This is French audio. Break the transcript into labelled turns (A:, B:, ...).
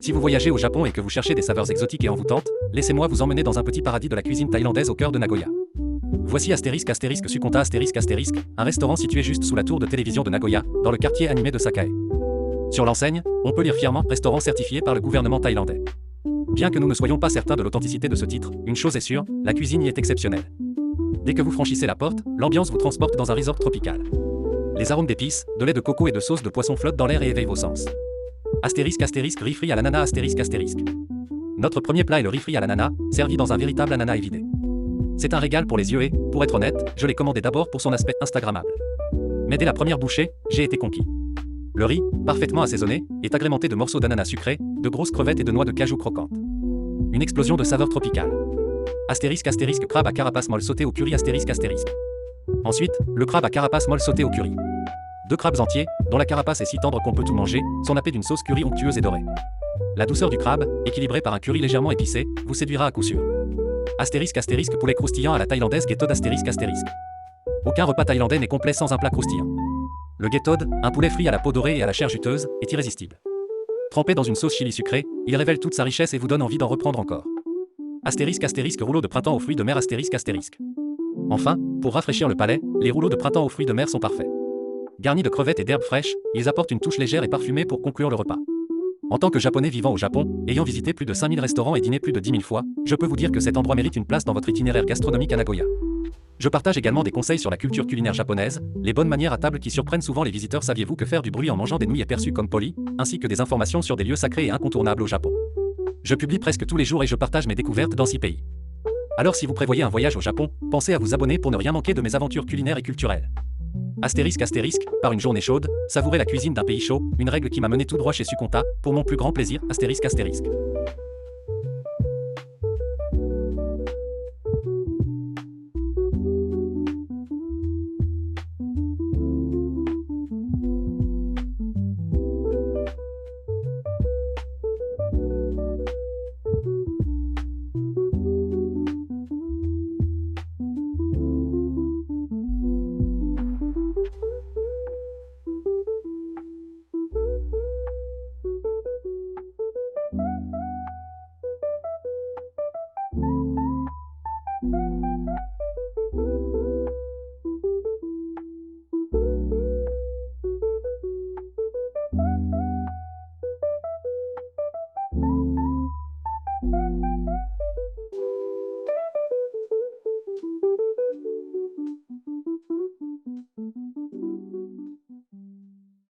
A: Si vous voyagez au Japon et que vous cherchez des saveurs exotiques et envoûtantes, laissez-moi vous emmener dans un petit paradis de la cuisine thaïlandaise au cœur de Nagoya. Voici Sukonta un restaurant situé juste sous la tour de télévision de Nagoya, dans le quartier animé de Sakae. Sur l'enseigne, on peut lire fièrement « Restaurant certifié par le gouvernement thaïlandais ». Bien que nous ne soyons pas certains de l'authenticité de ce titre, une chose est sûre, la cuisine y est exceptionnelle. Dès que vous franchissez la porte, l'ambiance vous transporte dans un resort tropical. Les arômes d'épices, de lait de coco et de sauce de poisson flottent dans l'air et éveillent vos sens. Riz frit à l'ananas Notre premier plat est le riz frit à l'ananas, servi dans un véritable ananas évidé. C'est un régal pour les yeux et, pour être honnête, je l'ai commandé d'abord pour son aspect instagrammable. Mais dès la première bouchée, j'ai été conquis. Le riz, parfaitement assaisonné, est agrémenté de morceaux d'ananas sucrés, de grosses crevettes et de noix de cajou croquantes. Une explosion de saveurs tropicales. Crabe à carapace molle sauté au curry Ensuite, le crabe à carapace molle sauté au curry. 2 crabes entiers, dont la carapace est si tendre qu'on peut tout manger, sont nappés d'une sauce curry onctueuse et dorée. La douceur du crabe, équilibrée par un curry légèrement épicé, vous séduira à coup sûr. Poulet croustillant à la thaïlandaise Getod Aucun repas thaïlandais n'est complet sans un plat croustillant. Le Getod, un poulet frit à la peau dorée et à la chair juteuse, est irrésistible. Trempé dans une sauce chili sucrée, il révèle toute sa richesse et vous donne envie d'en reprendre encore. Rouleau de printemps aux fruits de mer Enfin, pour rafraîchir le palais, les rouleaux de printemps aux fruits de mer sont parfaits. Garnis de crevettes et d'herbes fraîches, ils apportent une touche légère et parfumée pour conclure le repas. En tant que japonais vivant au Japon, ayant visité plus de 5000 restaurants et dîné plus de 10 000 fois, je peux vous dire que cet endroit mérite une place dans votre itinéraire gastronomique à Nagoya. Je partage également des conseils sur la culture culinaire japonaise, les bonnes manières à table qui surprennent souvent les visiteurs. Saviez-vous que faire du bruit en mangeant des nouilles est perçu comme poli, ainsi que des informations sur des lieux sacrés et incontournables au Japon. Je publie presque tous les jours et je partage mes découvertes dans 6 pays. Alors si vous prévoyez un voyage au Japon, pensez à vous abonner pour ne rien manquer de mes aventures culinaires et culturelles. Par une journée chaude, savourez la cuisine d'un pays chaud, une règle qui m'a mené tout droit chez Sukonta, pour mon plus grand plaisir.